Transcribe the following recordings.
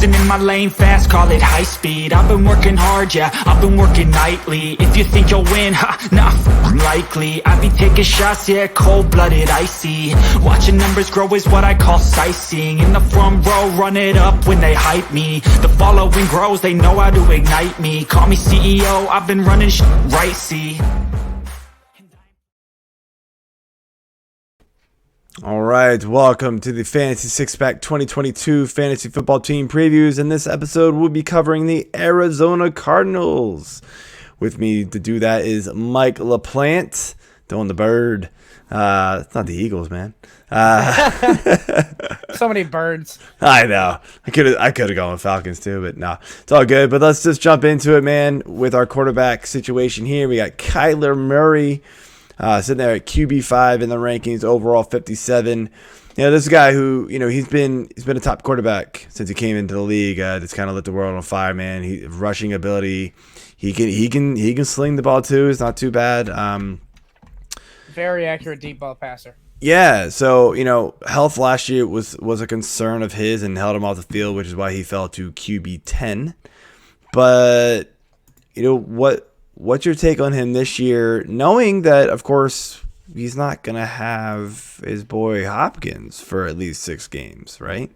cruising in my lane fast, call it high speed. I've been working hard, yeah, I've been working nightly. If you think you'll win, nah, likely. I be taking shots, yeah, cold-blooded, icy. Watching numbers grow is what I call sightseeing. In the front row, run it up when they hype me. The following grows, they know how to ignite me. Call me CEO, I've been running right, see. All right, welcome to the Fantasy Six Pack 2022 Fantasy Football Team Previews. In this episode, we'll be covering the Arizona Cardinals. With me to do that is Mike LaPlant, throwing the bird. It's not the Eagles, man. So many birds. I know. I could have gone with Falcons too, but no, it's all good. But let's just jump into it, man. With our quarterback situation here, we got Kyler Murray. Sitting there at QB5 in the rankings, overall 57. This guy who, he's been a top quarterback since he came into the league. Just kind of lit the world on fire, man. Rushing ability, he can sling the ball too. It's not too bad. Very accurate deep ball passer. Yeah, so health last year was a concern of his and held him off the field, which is why he fell to QB10. But what's your take on him this year, knowing that, of course, he's not going to have his boy Hopkins for at least 6 games, right?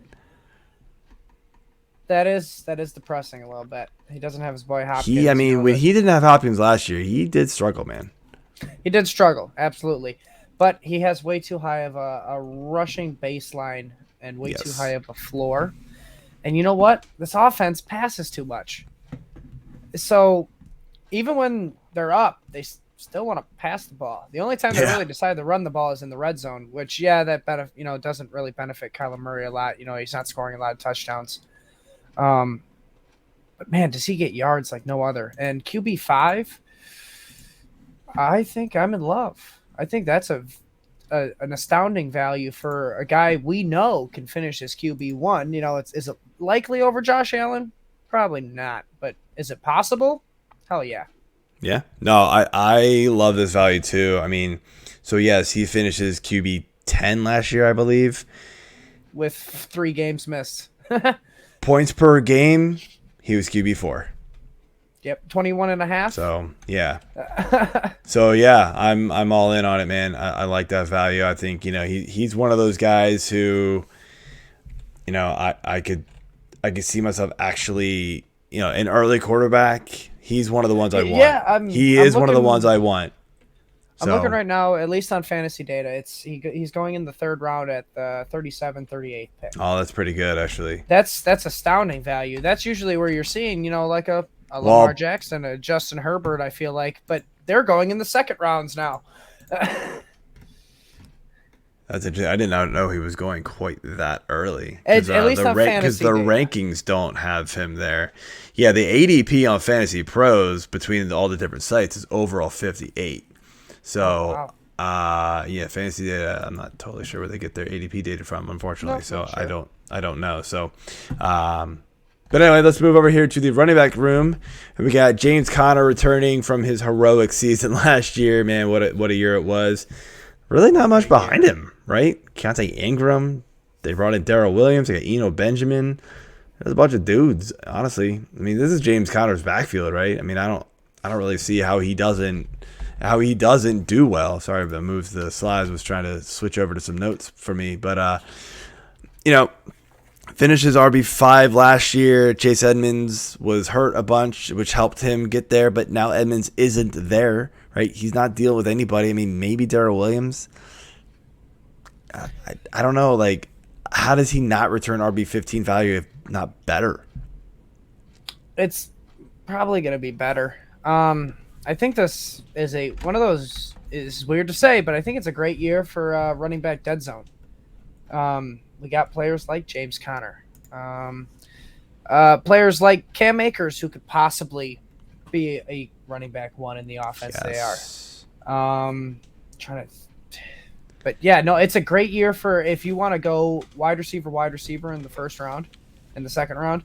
That is depressing a little bit. He doesn't have his boy Hopkins. When he didn't have Hopkins last year, he did struggle, man. He did struggle, absolutely. But he has way too high of a rushing baseline and way too high of a floor. And you know what? This offense passes too much. So even when they're up, they still want to pass the ball. The only time they really decide to run the ball is in the red zone, which that doesn't really benefit Kyler Murray a lot. He's not scoring a lot of touchdowns. But man, does he get yards like no other? And QB5, I think I'm in love. I think that's an astounding value for a guy we know can finish as QB1. Is it likely over Josh Allen? Probably not. But is it possible? Hell yeah. Yeah. No, I love this value too. Yes, he finishes QB 10 last year, I believe. With 3 games missed. Points per game, he was QB 4. Yep, 21.5. So, yeah. I'm all in on it, man. I like that value. I think, he's one of those guys who, I could see myself actually, an early quarterback. He's one of the ones I want. Yeah, he is one of the ones I want. I'm looking right now, at least on fantasy data. He's going in the 3rd round at the 38th pick. Oh, that's pretty good, actually. That's astounding value. That's usually where you're seeing, like a Lamar Jackson, a Justin Herbert, I feel like. But they're going in the 2nd rounds now. That's interesting. I did not know he was going quite that early. At least on fantasy because the rankings don't have him there. Yeah, the ADP on Fantasy Pros between all the different sites is overall 58. So, fantasy data, I'm not totally sure where they get their ADP data from, unfortunately. I don't know. So, but anyway, let's move over here to the running back room. We got James Conner returning from his heroic season last year. Man, what a year it was. Really not much behind him, right? Keontae Ingram. They brought in Darrell Williams. They got Eno Benjamin. There's a bunch of dudes, honestly. This is James Conner's backfield, right? I don't really see how he doesn't do well. Sorry if I moved the slides. Was trying to switch over to some notes for me, but finishes RB5 last year. Chase Edmonds was hurt a bunch, which helped him get there, but now Edmonds isn't there, right? He's not dealing with anybody. Maybe Darrell Williams. I don't know. How does he not return RB15 value if not better? It's probably going to be better. I think this is one of those, is weird to say, but I think it's a great year for running back dead zone. We got players like James Conner, players like Cam Akers, who could possibly be a running back 1 in the offense. Yes. They are. But yeah, no, it's a great year for if you want to go wide receiver in the 1st round, in the 2nd round,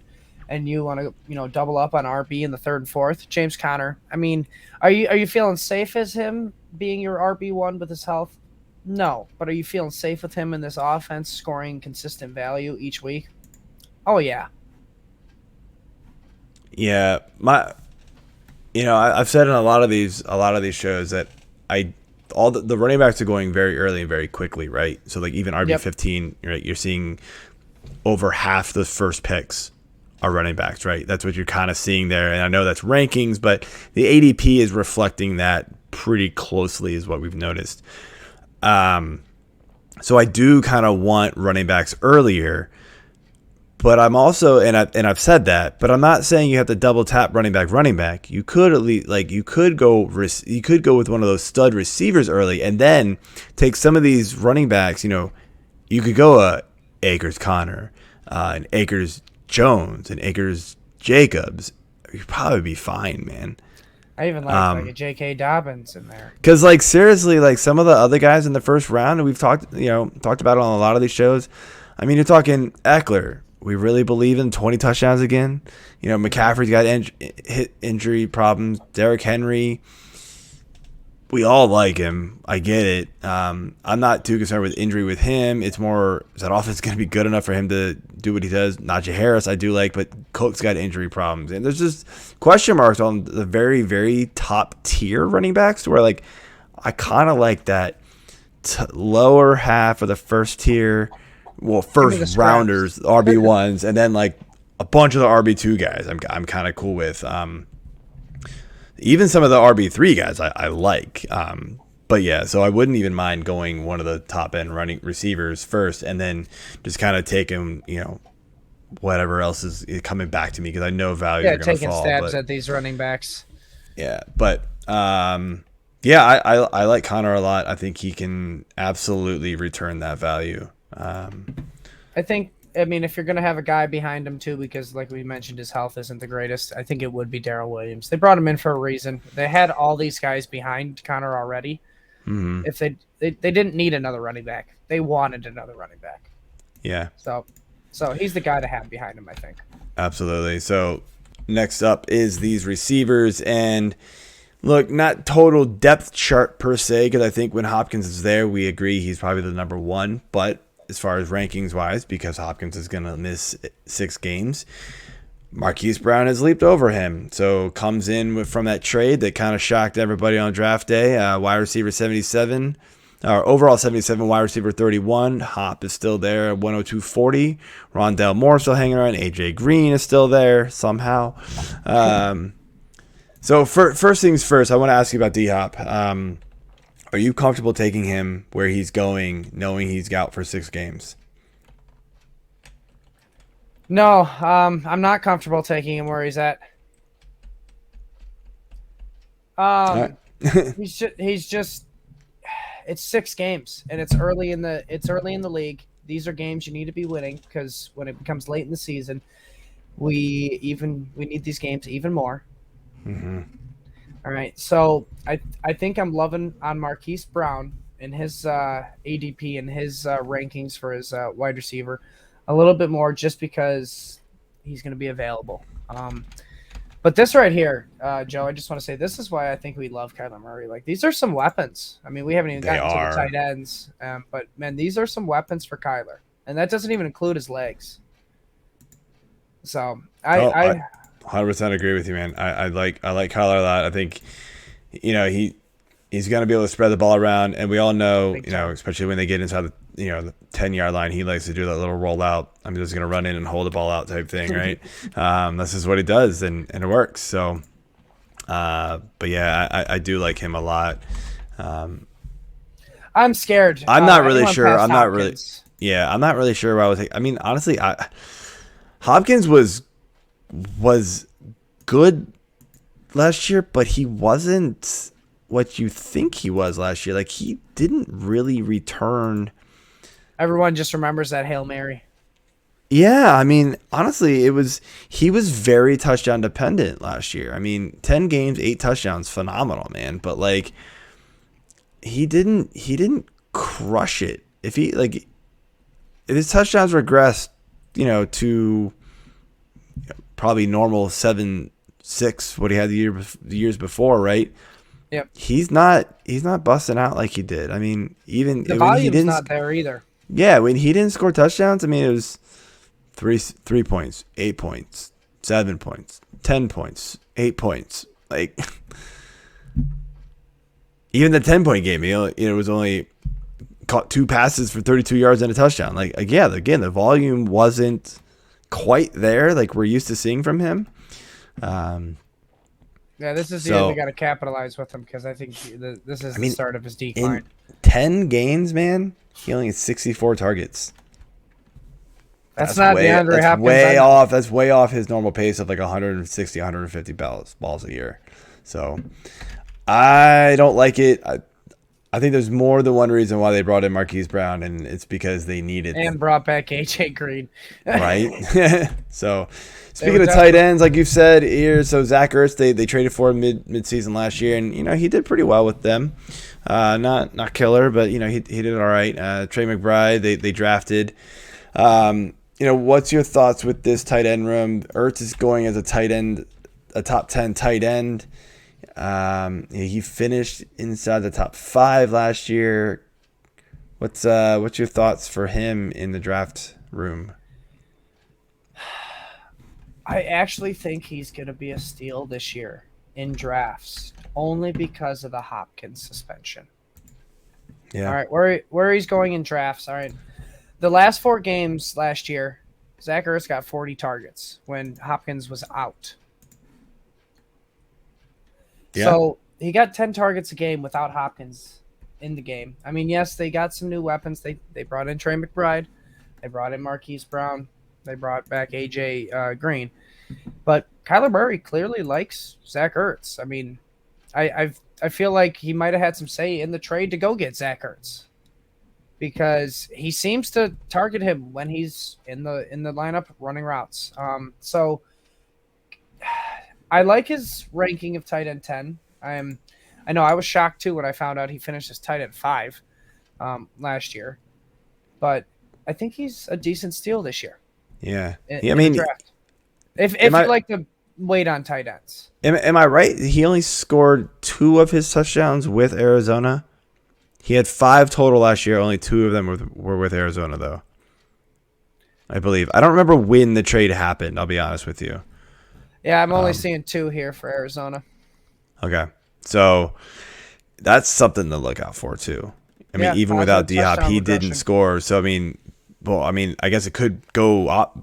and you want to double up on RB in the 3rd and 4th. James Conner. Are you feeling safe as him being your RB1 with his health? No, but are you feeling safe with him in this offense, scoring consistent value each week? Oh yeah. Yeah, I've said in a lot of these shows that all the running backs are going very early and very quickly, right? So like even RB15, right, you're seeing over half the first picks are running backs, right? That's what you're kind of seeing there. And I know that's rankings, but the ADP is reflecting that pretty closely is what we've noticed. So I do kind of want running backs earlier, but I'm also, and I've said that, but I'm not saying you have to double tap running back. You could at least, like, you could go with one of those stud receivers early, and then take some of these running backs. You could go Akers Connor, and Akers Jones, and Akers Jacobs. You'd probably be fine, man. I even like a J.K. Dobbins in there. Because, like, seriously, like some of the other guys in the first round, and we've talked about it on a lot of these shows. I mean, you're talking Eckler. We really believe in 20 touchdowns again. McCaffrey's got injury problems. Derrick Henry, we all like him. I get it. I'm not too concerned with injury with him. It's more, is that offense going to be good enough for him to do what he does? Najee Harris, I do like, but Cook's got injury problems. And there's just question marks on the very, very top tier running backs where, like, I kind of like that lower half of the first tier. Well, first rounders, RB1s, and then like a bunch of the RB2 guys I'm kind of cool with. Even some of the RB3 guys I like. But yeah, so I wouldn't even mind going one of the top end running receivers first, and then just kind of taking whatever else is coming back to me, because I know value are going to fall. Taking stabs at these running backs. Yeah, but I like Connor a lot. I think he can absolutely return that value. I mean, if you're going to have a guy behind him too, because like we mentioned, his health isn't the greatest, I think it would be Darrell Williams. They brought him in for a reason. They had all these guys behind Connor already. Mm-hmm. If they didn't need another running back. They wanted another running back. Yeah. So he's the guy to have behind him, I think. Absolutely. So next up is these receivers, and look, not total depth chart per se, because I think when Hopkins is there, we agree he's probably the number one, but as far as rankings wise, because Hopkins is going to miss 6 games, Marquise Brown has leaped over him. So comes in from that trade that kind of shocked everybody on draft day. Wide receiver 77, or overall 77, wide receiver 31. Hop is still there at 102.40. Rondell Moore still hanging around. AJ Green is still there somehow. So first things first, I want to ask you about D-Hop. Are you comfortable taking him where he's going, knowing he's out for 6 games? No, I'm not comfortable taking him where he's at. He's just. It's 6 games, and it's early in the league. These are games you need to be winning, because when it becomes late in the season, we need these games even more. Mm-hmm. All right, so I think I'm loving on Marquise Brown in his ADP and his rankings for his wide receiver a little bit more, just because he's going to be available. But this right here, Joe, I just want to say this is why I think we love Kyler Murray. Like, these are some weapons. I mean, we haven't even gotten to the tight ends, but man, these are some weapons for Kyler, and that doesn't even include his legs. So I 100% agree with you, man. I like Kyler a lot. I think, he's going to be able to spread the ball around, and we all know, especially when they get inside the 10-yard line, he likes to do that little rollout. I'm just going to run in and hold the ball out type thing, right? This is what he does, and it works. So, but yeah, I do like him a lot. I'm scared. I'm not really sure. I'm not really sure what I would take. I mean, honestly, Hopkins was good last year, but he wasn't what you think he was last year. Like, he didn't really return. Everyone just remembers that Hail Mary. Yeah, I mean, honestly, he was very touchdown dependent last year. I mean, 10 games, 8 touchdowns, phenomenal, man. But like, he didn't crush it. If his touchdowns regressed, to probably normal 7-6, what he had the years before, right? Yep. He's not busting out like he did. I mean, even the volume's not there either. Yeah, when he didn't score touchdowns, I mean, it was 3 points, 8 points, 7 points, 10 points, 8 points. Like, even the 10-point game, it was only caught 2 passes for 32 yards and a touchdown. Like, yeah, again, the volume wasn't quite there like we're used to seeing from him. Yeah, this is the year they got to capitalize with him, because I think this is the start of his decline. In 10 games, man, he only has 64 targets. That's not DeAndre Hopkins. Way off. That's way off his normal pace of like 160, 150 balls a year. So I don't like it. I think there's more than one reason why they brought in Marquise Brown, and it's because they needed and brought back AJ Green. Right. So speaking of tight ends, like you've said here, so Zach Ertz, they traded for him mid-season last year, and he did pretty well with them. Not killer, but he did all right. Trey McBride, they drafted. What's your thoughts with this tight end room? Ertz is going as a tight end, a top 10 tight end. He finished inside the top 5 last year. What's your thoughts for him in the draft room? I actually think he's going to be a steal this year in drafts, only because of the Hopkins suspension. Yeah. All right, where he's going in drafts. All right, the last 4 games last year, Zach Ertz got 40 targets when Hopkins was out. Yeah. So he got 10 targets a game without Hopkins in the game. I mean, yes, they got some new weapons. They brought in Trey McBride. They brought in Marquise Brown. They brought back AJ Green. But Kyler Murray clearly likes Zach Ertz. I mean, I feel like he might have had some say in the trade to go get Zach Ertz, because he seems to target him when he's in the lineup running routes. So I like his ranking of tight end 10. I know I was shocked too when I found out he finished as tight end 5 last year, but I think he's a decent steal this year. Yeah, I mean, if you like to wait on tight ends. Am I right? He only scored 2 of his touchdowns with Arizona. He had 5 total last year. Only 2 of them were with Arizona, though, I believe. I don't remember when the trade happened, I'll be honest with you. Yeah, I'm only seeing 2 here for Arizona. Okay. So that's something to look out for, too. I mean, even without D-Hop, he didn't score. So, I guess it could go up,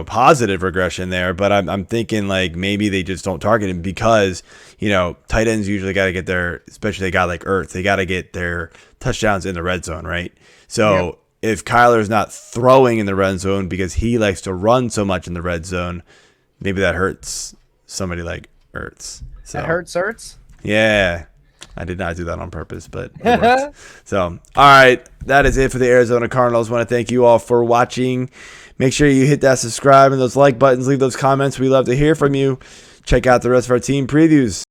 positive regression there. But I'm thinking, like, maybe they just don't target him because, tight ends usually got to get especially a guy like Ertz, they got to get their touchdowns in the red zone, right? So if Kyler's not throwing in the red zone because he likes to run so much in the red zone, maybe that hurts somebody like Ertz. So, that hurts Ertz? Yeah. I did not do that on purpose, but it worked. So, all right. That is it for the Arizona Cardinals. I want to thank you all for watching. Make sure you hit that subscribe and those like buttons. Leave those comments. We love to hear from you. Check out the rest of our team previews.